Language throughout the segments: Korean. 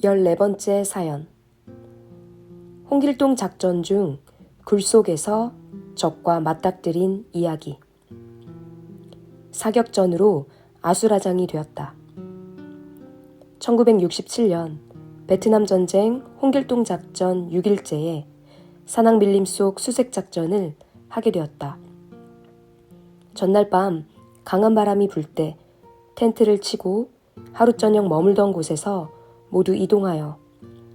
14번째 사연. 홍길동 작전 중 굴 속에서 적과 맞닥뜨린 이야기. 사격전으로 아수라장이 되었다. 1967년 베트남 전쟁 홍길동 작전 6일째에 산악 밀림 속 수색 작전을 하게 되었다. 전날 밤 강한 바람이 불 때 텐트를 치고 하루 저녁 머물던 곳에서 모두 이동하여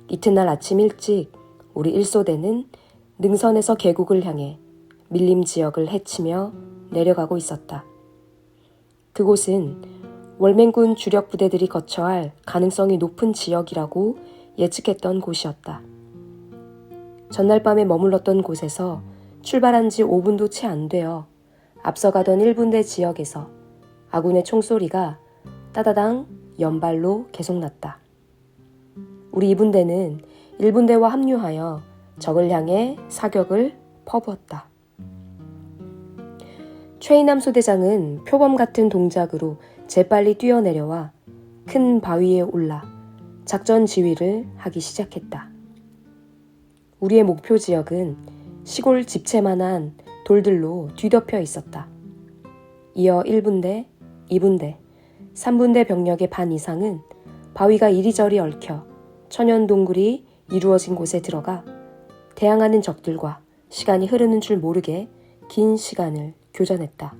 이튿날 아침 일찍 우리 1소대는 능선에서 계곡을 향해 밀림 지역을 헤치며 내려가고 있었다. 그곳은 월맹군 주력 부대들이 거쳐야 할 가능성이 높은 지역이라고 예측했던 곳이었다. 전날 밤에 머물렀던 곳에서 출발한 지 5분도 채 안 되어 앞서가던 1분대 지역에서 아군의 총소리가 따다당 연발로 계속 났다. 우리 2분대는 1분대와 합류하여 적을 향해 사격을 퍼부었다. 최인남 소대장은 표범 같은 동작으로 재빨리 뛰어내려와 큰 바위에 올라 작전 지휘를 하기 시작했다. 우리의 목표 지역은 시골 집채만한 돌들로 뒤덮여 있었다. 이어 1분대, 2분대, 3분대 병력의 반 이상은 바위가 이리저리 얽혀 천연동굴이 이루어진 곳에 들어가 대항하는 적들과 시간이 흐르는 줄 모르게 긴 시간을 교전했다.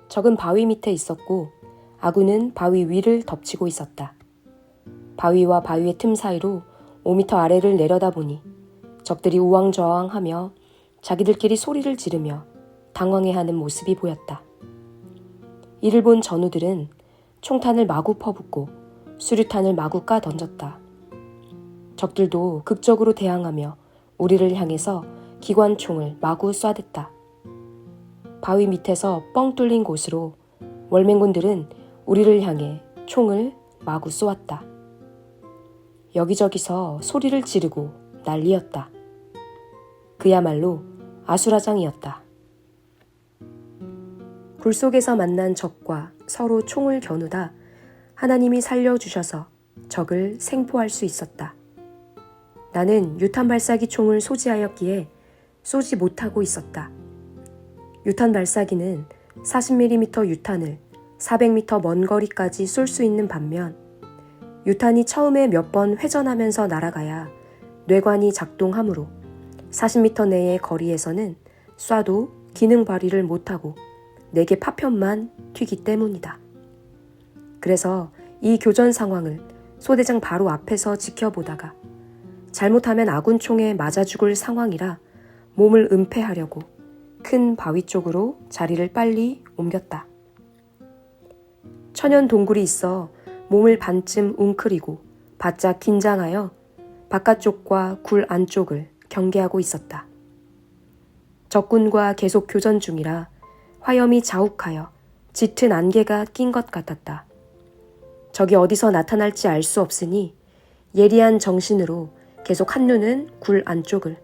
적은 바위 밑에 있었고 아군은 바위 위를 덮치고 있었다. 바위와 바위의 틈 사이로 5m 아래를 내려다보니 적들이 우왕좌왕하며 자기들끼리 소리를 지르며 당황해하는 모습이 보였다. 이를 본 전우들은 총탄을 마구 퍼붓고 수류탄을 마구 까 던졌다. 적들도 극적으로 대항하며 우리를 향해서 기관총을 마구 쏴댔다. 바위 밑에서 뻥 뚫린 곳으로 월맹군들은 우리를 향해 총을 마구 쏘았다. 여기저기서 소리를 지르고 난리였다. 그야말로 아수라장이었다. 굴 속에서 만난 적과 서로 총을 겨누다 하나님이 살려주셔서 적을 생포할 수 있었다. 나는 유탄 발사기 총을 소지하였기에 쏘지 못하고 있었다. 유탄 발사기는 40mm 유탄을 400m 먼 거리까지 쏠 수 있는 반면 유탄이 처음에 몇 번 회전하면서 날아가야 뇌관이 작동하므로 40m 내의 거리에서는 쏴도 기능 발휘를 못하고 내게 파편만 튀기 때문이다. 그래서 이 교전 상황을 소대장 바로 앞에서 지켜보다가 잘못하면 아군 총에 맞아 죽을 상황이라 몸을 은폐하려고 큰 바위 쪽으로 자리를 빨리 옮겼다. 천연 동굴이 있어 몸을 반쯤 웅크리고 바짝 긴장하여 바깥쪽과 굴 안쪽을 경계하고 있었다. 적군과 계속 교전 중이라 화염이 자욱하여 짙은 안개가 낀 것 같았다. 적이 어디서 나타날지 알 수 없으니 예리한 정신으로 계속 한눈은 굴 안쪽을,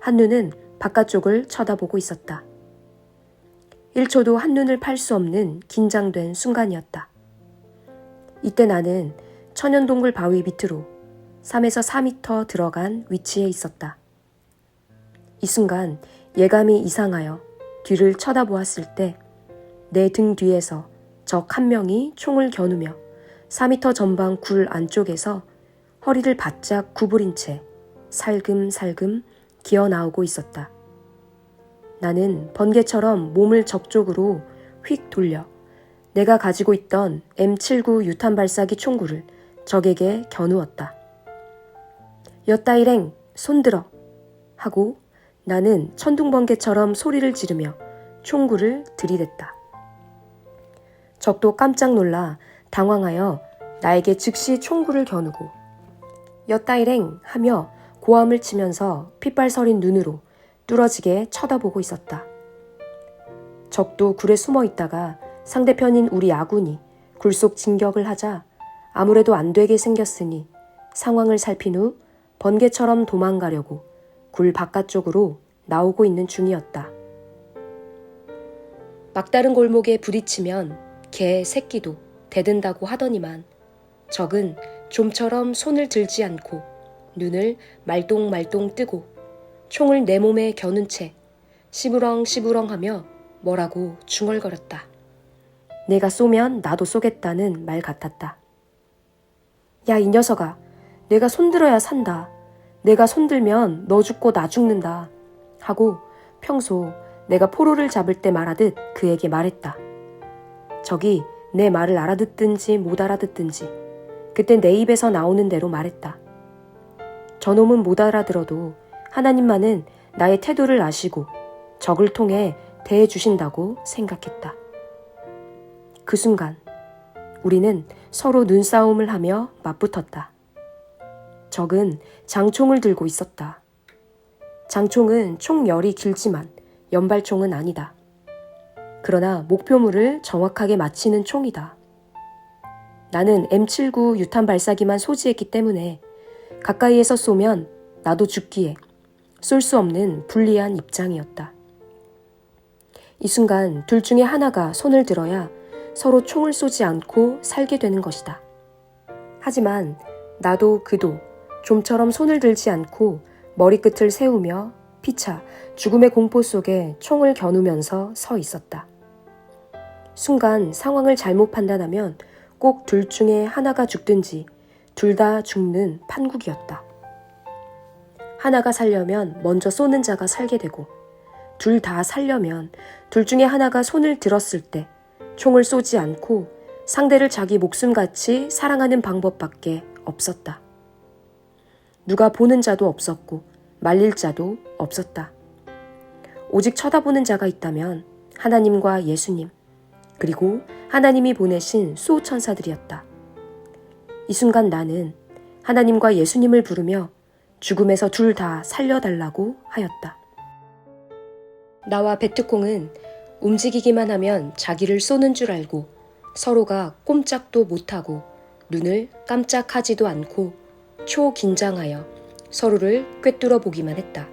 한눈은 바깥쪽을 쳐다보고 있었다. 1초도 한눈을 팔 수 없는 긴장된 순간이었다. 이때 나는 천연동굴 바위 밑으로 3에서 4m 들어간 위치에 있었다. 이 순간 예감이 이상하여 뒤를 쳐다보았을 때 내 등 뒤에서 적 한 명이 총을 겨누며 4m 전방 굴 안쪽에서 허리를 바짝 구부린 채 살금살금 기어 나오고 있었다. 나는 번개처럼 몸을 적쪽으로 휙 돌려 내가 가지고 있던 M79 유탄 발사기 총구를 적에게 겨누었다. 엿다이랭 손들어 하고 나는 천둥번개처럼 소리를 지르며 총구를 들이댔다. 적도 깜짝 놀라 당황하여 나에게 즉시 총구를 겨누고 엿다이랭 하며 고함을 치면서 핏발 서린 눈으로 뚫어지게 쳐다보고 있었다. 적도 굴에 숨어 있다가 상대편인 우리 아군이 굴속 진격을 하자 아무래도 안 되게 생겼으니 상황을 살핀 후 번개처럼 도망가려고 굴 바깥쪽으로 나오고 있는 중이었다. 막다른 골목에 부딪히면 개 새끼도 대든다고 하더니만 적은 좀처럼 손을 들지 않고 눈을 말똥말똥 뜨고 총을 내 몸에 겨눈 채 시부렁시부렁하며 뭐라고 중얼거렸다. 내가 쏘면 나도 쏘겠다는 말 같았다. 야, 이 녀석아, 내가 손들어야 산다. 내가 손들면 너 죽고 나 죽는다. 하고 평소 내가 포로를 잡을 때 말하듯 그에게 말했다. 적이 내 말을 알아듣든지 못 알아듣든지 그때 내 입에서 나오는 대로 말했다. 저놈은 못 알아들어도 하나님만은 나의 태도를 아시고 적을 통해 대해주신다고 생각했다. 그 순간 우리는 서로 눈싸움을 하며 맞붙었다. 적은 장총을 들고 있었다. 장총은 총열이 길지만 연발총은 아니다. 그러나 목표물을 정확하게 맞히는 총이다. 나는 M79 유탄 발사기만 소지했기 때문에 가까이에서 쏘면 나도 죽기에 쏠 수 없는 불리한 입장이었다. 이 순간 둘 중에 하나가 손을 들어야 서로 총을 쏘지 않고 살게 되는 것이다. 하지만 나도 그도 좀처럼 손을 들지 않고 머리끝을 세우며 피차 죽음의 공포 속에 총을 겨누면서 서 있었다. 순간 상황을 잘못 판단하면 꼭 둘 중에 하나가 죽든지 둘 다 죽는 판국이었다. 하나가 살려면 먼저 쏘는 자가 살게 되고 둘 다 살려면 둘 중에 하나가 손을 들었을 때 총을 쏘지 않고 상대를 자기 목숨같이 사랑하는 방법밖에 없었다. 누가 보는 자도 없었고 말릴 자도 없었다. 오직 쳐다보는 자가 있다면 하나님과 예수님, 그리고 하나님이 보내신 수호천사들이었다. 이 순간 나는 하나님과 예수님을 부르며 죽음에서 둘 다 살려달라고 하였다. 나와 베트콩은 움직이기만 하면 자기를 쏘는 줄 알고 서로가 꼼짝도 못하고 눈을 깜짝하지도 않고 초긴장하여 서로를 꿰뚫어 보기만 했다.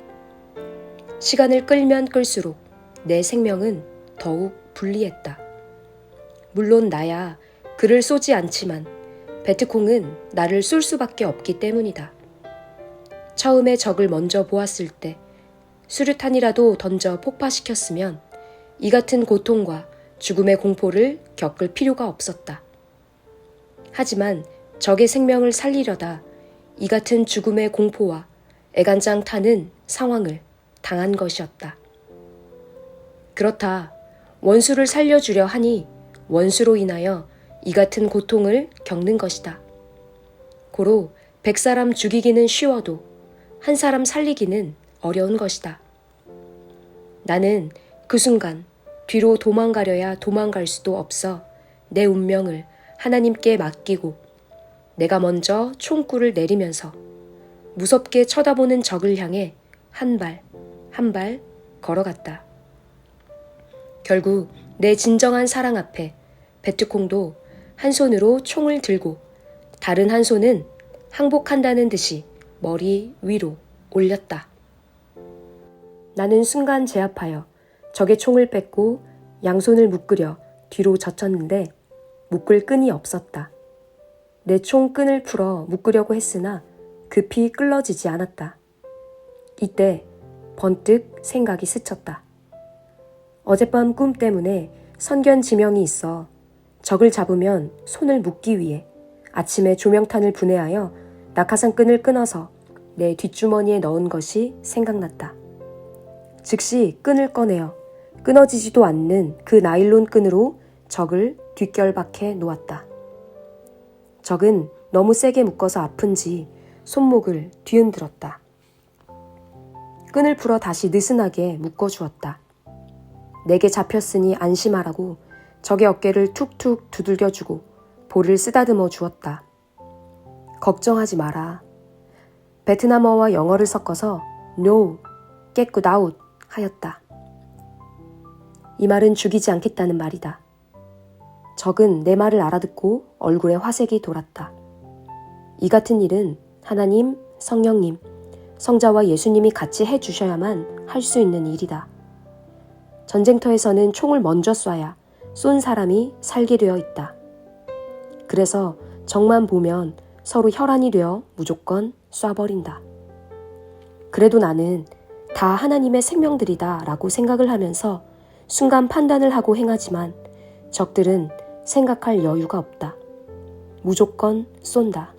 시간을 끌면 끌수록 내 생명은 더욱 불리했다. 물론 나야 그를 쏘지 않지만 베트콩은 나를 쏠 수밖에 없기 때문이다. 처음에 적을 먼저 보았을 때 수류탄이라도 던져 폭파시켰으면 이 같은 고통과 죽음의 공포를 겪을 필요가 없었다. 하지만 적의 생명을 살리려다 이 같은 죽음의 공포와 애간장 타는 상황을 당한 것이었다. 그렇다. 원수를 살려주려 하니 원수로 인하여 이 같은 고통을 겪는 것이다. 고로 100사람 죽이기는 쉬워도 한 사람 살리기는 어려운 것이다. 나는 그 순간 뒤로 도망가려야 도망갈 수도 없어 내 운명을 하나님께 맡기고 내가 먼저 총구를 내리면서 무섭게 쳐다보는 적을 향해 한 발 한 발 걸어갔다. 결국 내 진정한 사랑 앞에 베트콩도 한 손으로 총을 들고 다른 한 손은 항복한다는 듯이 머리 위로 올렸다. 나는 순간 제압하여 적의 총을 뺏고 양손을 묶으려 뒤로 젖혔는데 묶을 끈이 없었다. 내 총 끈을 풀어 묶으려고 했으나 급히 끌러지지 않았다. 이때 번뜩 생각이 스쳤다. 어젯밤 꿈 때문에 선견 지명이 있어 적을 잡으면 손을 묶기 위해 아침에 조명탄을 분해하여 낙하산 끈을 끊어서 내 뒷주머니에 넣은 것이 생각났다. 즉시 끈을 꺼내어 끊어지지도 않는 그 나일론 끈으로 적을 뒷결박해 놓았다. 적은 너무 세게 묶어서 아픈지 손목을 뒤흔들었다. 끈을 풀어 다시 느슨하게 묶어주었다. 내게 잡혔으니 안심하라고 적의 어깨를 툭툭 두들겨주고 볼을 쓰다듬어 주었다. 걱정하지 마라. 베트남어와 영어를 섞어서 No, get good out 하였다. 이 말은 죽이지 않겠다는 말이다. 적은 내 말을 알아듣고 얼굴에 화색이 돌았다. 이 같은 일은 하나님, 성령님, 성자와 예수님이 같이 해주셔야만 할 수 있는 일이다. 전쟁터에서는 총을 먼저 쏴야 쏜 사람이 살게 되어 있다. 그래서 적만 보면 서로 혈안이 되어 무조건 쏴버린다. 그래도 나는 다 하나님의 생명들이다 라고 생각을 하면서 순간 판단을 하고 행하지만 적들은 생각할 여유가 없다. 무조건 쏜다.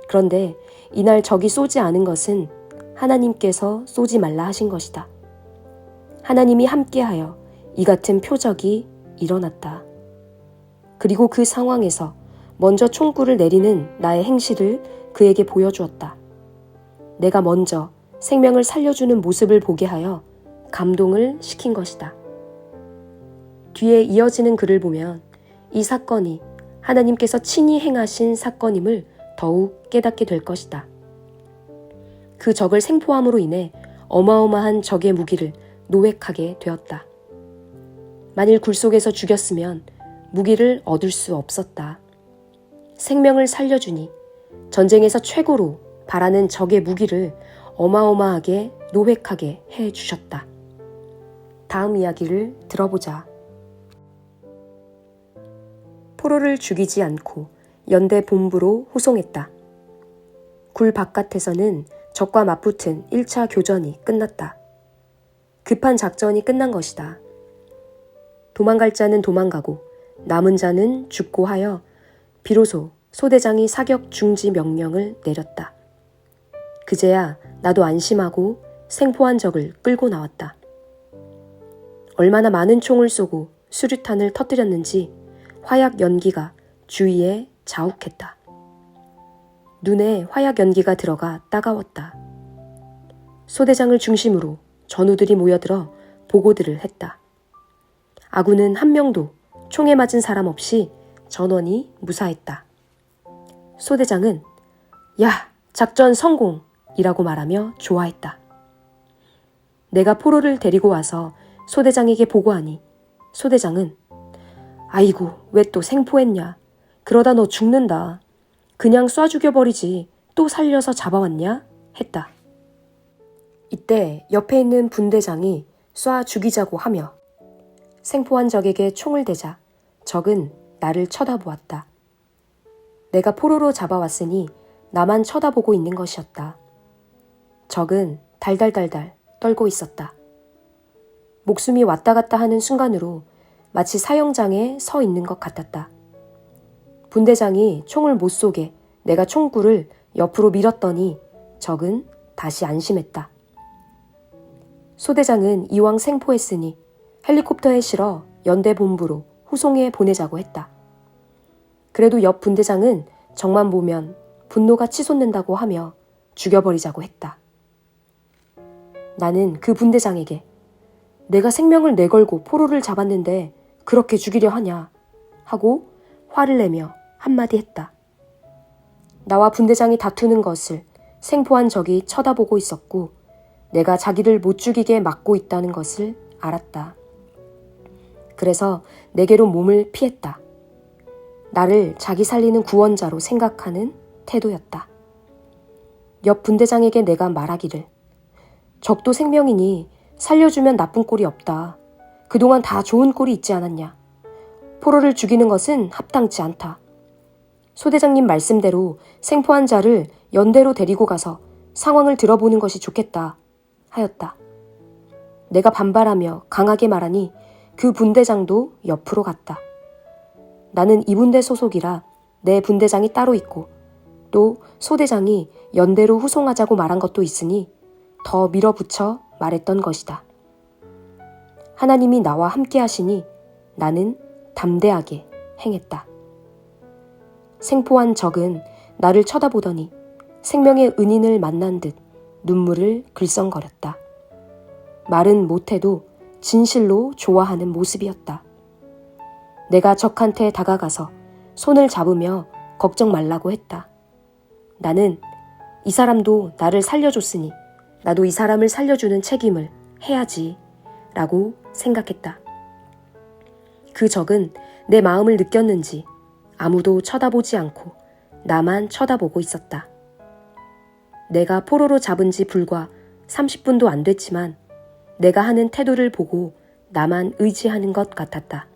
그런데 이날 적이 쏘지 않은 것은 하나님께서 쏘지 말라 하신 것이다. 하나님이 함께하여 이 같은 표적이 일어났다. 그리고 그 상황에서 먼저 총구를 내리는 나의 행실을 그에게 보여주었다. 내가 먼저 생명을 살려주는 모습을 보게 하여 감동을 시킨 것이다. 뒤에 이어지는 글을 보면 이 사건이 하나님께서 친히 행하신 사건임을 더욱 깨닫게 될 것이다. 그 적을 생포함으로 인해 어마어마한 적의 무기를 노획하게 되었다. 만일 굴 속에서 죽였으면 무기를 얻을 수 없었다. 생명을 살려주니 전쟁에서 최고로 바라는 적의 무기를 어마어마하게 노획하게 해주셨다. 다음 이야기를 들어보자. 포로를 죽이지 않고 연대 본부로 후송했다. 굴 바깥에서는 적과 맞붙은 1차 교전이 끝났다. 급한 작전이 끝난 것이다. 도망갈 자는 도망가고 남은 자는 죽고 하여 비로소 소대장이 사격 중지 명령을 내렸다. 그제야 나도 안심하고 생포한 적을 끌고 나왔다. 얼마나 많은 총을 쏘고 수류탄을 터뜨렸는지 화약 연기가 주위에 자욱했다. 눈에 화약 연기가 들어가 따가웠다. 소대장을 중심으로 전우들이 모여들어 보고들을 했다. 아군은 한 명도 총에 맞은 사람 없이 전원이 무사했다. 소대장은 야, 작전 성공이라고 말하며 좋아했다. 내가 포로를 데리고 와서 소대장에게 보고하니 소대장은 아이고, 왜 또 생포했냐? 그러다 너 죽는다. 그냥 쏴 죽여버리지 또 살려서 잡아왔냐? 했다. 이때 옆에 있는 분대장이 쏴 죽이자고 하며 생포한 적에게 총을 대자 적은 나를 쳐다보았다. 내가 포로로 잡아왔으니 나만 쳐다보고 있는 것이었다. 적은 달달달달 떨고 있었다. 목숨이 왔다 갔다 하는 순간으로 마치 사형장에 서 있는 것 같았다. 분대장이 총을 못 쏘게 내가 총구를 옆으로 밀었더니 적은 다시 안심했다. 소대장은 이왕 생포했으니 헬리콥터에 실어 연대 본부로 후송해 보내자고 했다. 그래도 옆 분대장은 적만 보면 분노가 치솟는다고 하며 죽여버리자고 했다. 나는 그 분대장에게 내가 생명을 내걸고 포로를 잡았는데 그렇게 죽이려 하냐 하고 화를 내며 한마디 했다. 나와 분대장이 다투는 것을 생포한 적이 쳐다보고 있었고 내가 자기를 못 죽이게 막고 있다는 것을 알았다. 그래서 내게로 몸을 피했다. 나를 자기 살리는 구원자로 생각하는 태도였다. 옆 분대장에게 내가 말하기를 적도 생명이니 살려주면 나쁜 꼴이 없다. 그동안 다 좋은 꼴이 있지 않았냐. 포로를 죽이는 것은 합당치 않다. 소대장님 말씀대로 생포한 자를 연대로 데리고 가서 상황을 들어보는 것이 좋겠다 하였다. 내가 반발하며 강하게 말하니 그 분대장도 옆으로 갔다. 나는 이 분대 소속이라 내 분대장이 따로 있고 또 소대장이 연대로 후송하자고 말한 것도 있으니 더 밀어붙여 말했던 것이다. 하나님이 나와 함께 하시니 나는 담대하게 행했다. 생포한 적은 나를 쳐다보더니 생명의 은인을 만난 듯 눈물을 글썽거렸다. 말은 못해도 진실로 좋아하는 모습이었다. 내가 적한테 다가가서 손을 잡으며 걱정 말라고 했다. 나는 이 사람도 나를 살려줬으니 나도 이 사람을 살려주는 책임을 해야지 라고 생각했다. 그 적은 내 마음을 느꼈는지 아무도 쳐다보지 않고 나만 쳐다보고 있었다. 내가 포로로 잡은 지 불과 30분도 안 됐지만 내가 하는 태도를 보고 나만 의지하는 것 같았다.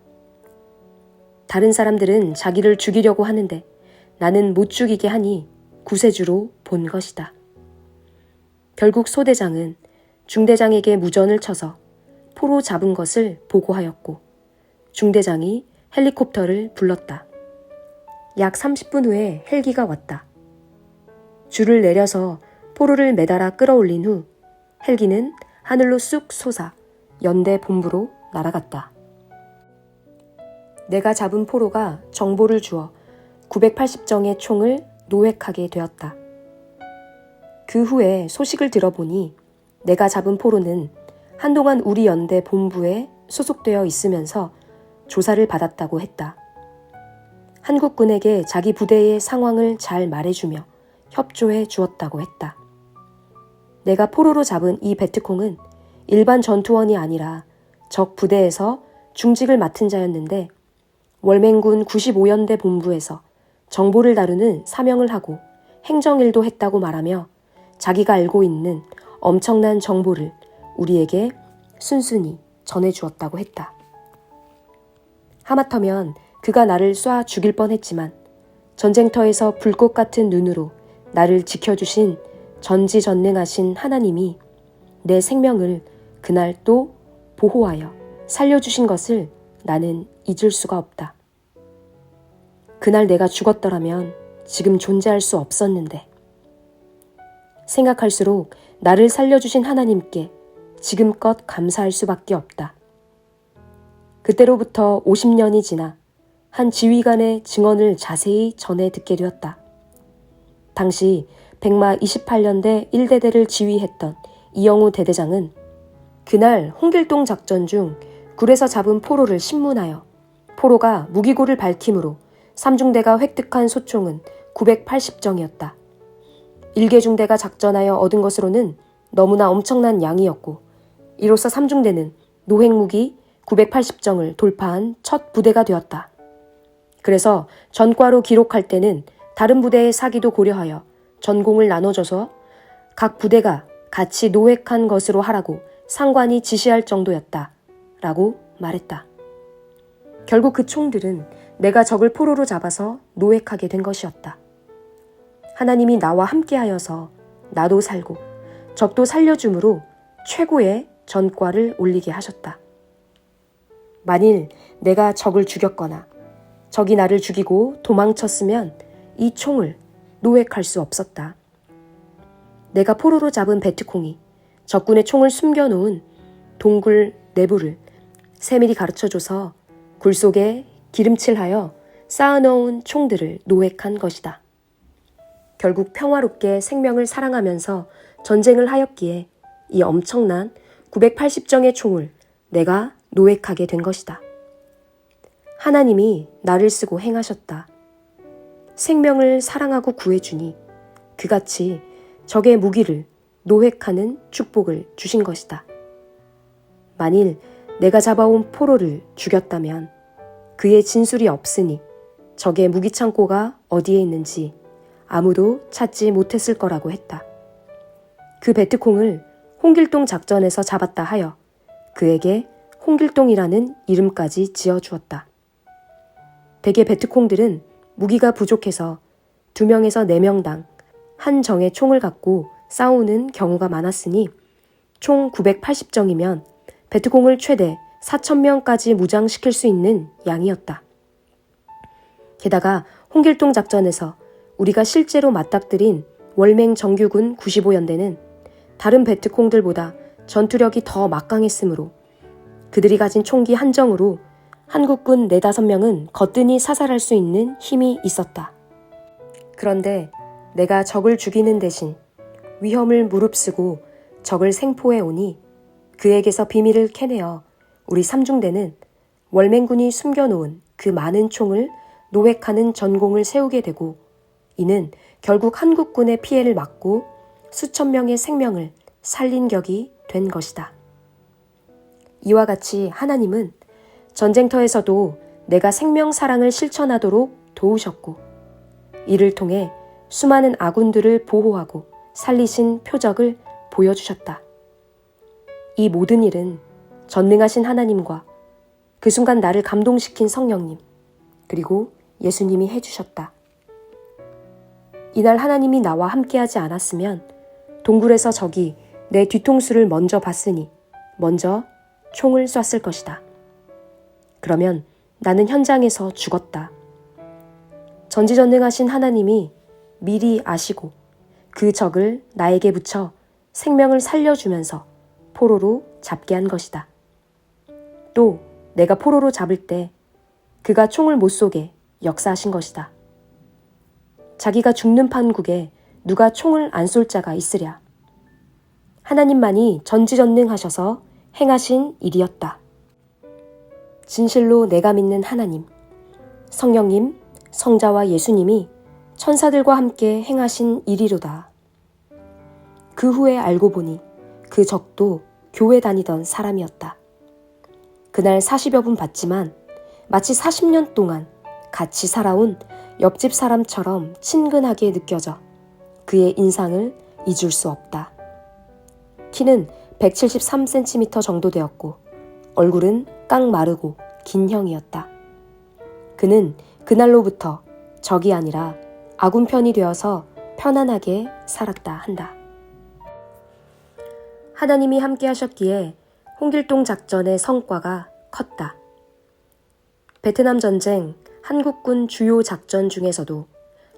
다른 사람들은 자기를 죽이려고 하는데 나는 못 죽이게 하니 구세주로 본 것이다. 결국 소대장은 중대장에게 무전을 쳐서 포로 잡은 것을 보고하였고 중대장이 헬리콥터를 불렀다. 약 30분 후에 헬기가 왔다. 줄을 내려서 포로를 매달아 끌어올린 후 헬기는 하늘로 쑥 솟아 연대 본부로 날아갔다. 내가 잡은 포로가 정보를 주어 980정의 총을 노획하게 되었다. 그 후에 소식을 들어보니 내가 잡은 포로는 한동안 우리 연대 본부에 소속되어 있으면서 조사를 받았다고 했다. 한국군에게 자기 부대의 상황을 잘 말해주며 협조해 주었다고 했다. 내가 포로로 잡은 이 베트콩은 일반 전투원이 아니라 적 부대에서 중직을 맡은 자였는데 월맹군 95연대 본부에서 정보를 다루는 사명을 하고 행정일도 했다고 말하며 자기가 알고 있는 엄청난 정보를 우리에게 순순히 전해주었다고 했다. 하마터면 그가 나를 쏴 죽일 뻔했지만 전쟁터에서 불꽃 같은 눈으로 나를 지켜주신 전지전능하신 하나님이 내 생명을 그날 또 보호하여 살려주신 것을 나는 잊을 수가 없다. 그날 내가 죽었더라면 지금 존재할 수 없었는데 생각할수록 나를 살려주신 하나님께 지금껏 감사할 수밖에 없다. 그때로부터 50년이 지나 한 지휘관의 증언을 자세히 전해 듣게 되었다. 당시 백마 28년대 1대대를 지휘했던 이영우 대대장은 그날 홍길동 작전 중 굴에서 잡은 포로를 신문하여 포로가 무기고를 밝힘으로 삼중대가 획득한 소총은 980정이었다. 일개중대가 작전하여 얻은 것으로는 너무나 엄청난 양이었고 이로써 삼중대는 노획무기 980정을 돌파한 첫 부대가 되었다. 그래서 전과로 기록할 때는 다른 부대의 사기도 고려하여 전공을 나눠줘서 각 부대가 같이 노획한 것으로 하라고 상관이 지시할 정도였다. 라고 말했다. 결국 그 총들은 내가 적을 포로로 잡아서 노획하게 된 것이었다. 하나님이 나와 함께하여서 나도 살고 적도 살려줌으로 최고의 전과를 올리게 하셨다. 만일 내가 적을 죽였거나 적이 나를 죽이고 도망쳤으면 이 총을 노획할 수 없었다. 내가 포로로 잡은 베트콩이 적군의 총을 숨겨놓은 동굴 내부를 세밀히 가르쳐줘서 굴 속에 기름칠하여 쌓아놓은 총들을 노획한 것이다. 결국 평화롭게 생명을 사랑하면서 전쟁을 하였기에 이 엄청난 980정의 총을 내가 노획하게 된 것이다. 하나님이 나를 쓰고 행하셨다. 생명을 사랑하고 구해주니 그같이 적의 무기를 노획하는 축복을 주신 것이다. 만일 내가 잡아온 포로를 죽였다면 그의 진술이 없으니 적의 무기창고가 어디에 있는지 아무도 찾지 못했을 거라고 했다. 그 베트콩을 홍길동 작전에서 잡았다 하여 그에게 홍길동이라는 이름까지 지어주었다. 대개 베트콩들은 무기가 부족해서 2명에서 4명당 한 정의 총을 갖고 싸우는 경우가 많았으니 총 980정이면 베트콩을 최대 4,000명까지 무장시킬 수 있는 양이었다. 게다가 홍길동 작전에서 우리가 실제로 맞닥뜨린 월맹 정규군 95연대는 다른 베트콩들보다 전투력이 더 막강했으므로 그들이 가진 총기 한정으로 한국군 4-5명은 거뜬히 사살할 수 있는 힘이 있었다. 그런데 내가 적을 죽이는 대신 위험을 무릅쓰고 적을 생포해 오니 그에게서 비밀을 캐내어 우리 삼중대는 월맹군이 숨겨놓은 그 많은 총을 노획하는 전공을 세우게 되고 이는 결국 한국군의 피해를 막고 수천 명의 생명을 살린 격이 된 것이다. 이와 같이 하나님은 전쟁터에서도 내가 생명 사랑을 실천하도록 도우셨고 이를 통해 수많은 아군들을 보호하고 살리신 표적을 보여주셨다. 이 모든 일은 전능하신 하나님과 그 순간 나를 감동시킨 성령님 그리고 예수님이 해주셨다. 이날 하나님이 나와 함께하지 않았으면 동굴에서 적이 내 뒤통수를 먼저 봤으니 먼저 총을 쐈을 것이다. 그러면 나는 현장에서 죽었다. 전지전능하신 하나님이 미리 아시고 그 적을 나에게 붙여 생명을 살려주면서 포로로 잡게 한 것이다. 또 내가 포로로 잡을 때 그가 총을 못 쏘게 역사하신 것이다. 자기가 죽는 판국에 누가 총을 안 쏠 자가 있으랴. 하나님만이 전지전능하셔서 행하신 일이었다. 진실로 내가 믿는 하나님, 성령님, 성자와 예수님이 천사들과 함께 행하신 일이로다. 그 후에 알고 보니 그 적도 교회 다니던 사람이었다. 그날 40여 분 봤지만 마치 40년 동안 같이 살아온 옆집 사람처럼 친근하게 느껴져 그의 인상을 잊을 수 없다. 키는 173cm 정도 되었고 얼굴은 깡마르고 긴 형이었다. 그는 그날로부터 적이 아니라 아군 편이 되어서 편안하게 살았다 한다. 하나님이 함께 하셨기에 홍길동 작전의 성과가 컸다. 베트남 전쟁 한국군 주요 작전 중에서도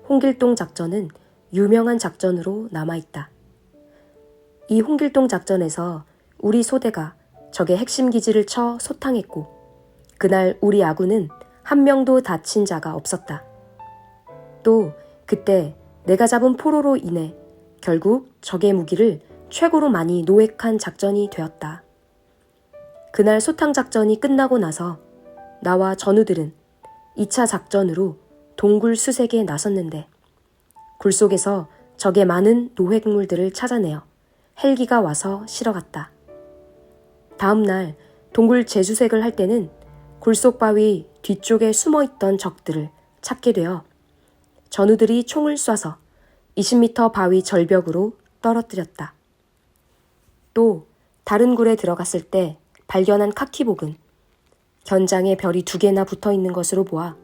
홍길동 작전은 유명한 작전으로 남아있다. 이 홍길동 작전에서 우리 소대가 적의 핵심 기지를 쳐 소탕했고 그날 우리 아군은 한 명도 다친 자가 없었다. 또 그때 내가 잡은 포로로 인해 결국 적의 무기를 최고로 많이 노획한 작전이 되었다. 그날 소탕 작전이 끝나고 나서 나와 전우들은 2차 작전으로 동굴 수색에 나섰는데 굴 속에서 적의 많은 노획물들을 찾아내어 헬기가 와서 실어갔다. 다음 날 동굴 재수색을 할 때는 굴속 바위 뒤쪽에 숨어있던 적들을 찾게 되어 전우들이 총을 쏴서 20m 바위 절벽으로 떨어뜨렸다. 또 다른 굴에 들어갔을 때 발견한 카키복은 견장에 별이 2개나 붙어있는 것으로 보아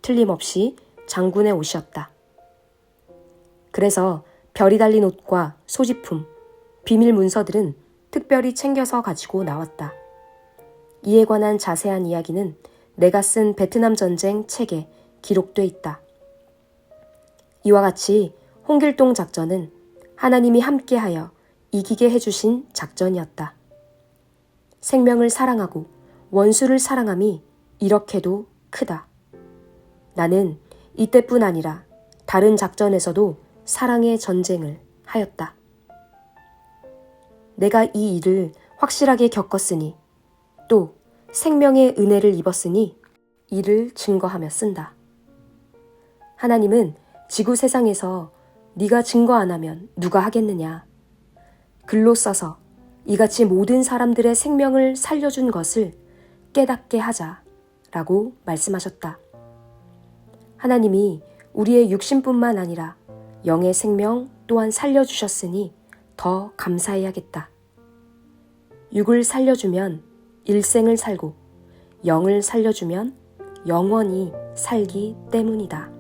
틀림없이 장군의 옷이었다. 그래서 별이 달린 옷과 소지품, 비밀 문서들은 특별히 챙겨서 가지고 나왔다. 이에 관한 자세한 이야기는 내가 쓴 베트남 전쟁 책에 기록돼 있다. 이와 같이 홍길동 작전은 하나님이 함께하여 이기게 해주신 작전이었다. 생명을 사랑하고 원수를 사랑함이 이렇게도 크다. 나는 이때뿐 아니라 다른 작전에서도 사랑의 전쟁을 하였다. 내가 이 일을 확실하게 겪었으니 또 생명의 은혜를 입었으니 이를 증거하며 쓴다. 하나님은 지구 세상에서 네가 증거 안 하면 누가 하겠느냐. 글로 써서 이같이 모든 사람들의 생명을 살려준 것을 깨닫게 하자라고 말씀하셨다. 하나님이 우리의 육신뿐만 아니라 영의 생명 또한 살려주셨으니 더 감사해야겠다. 육을 살려주면 일생을 살고 영을 살려주면 영원히 살기 때문이다.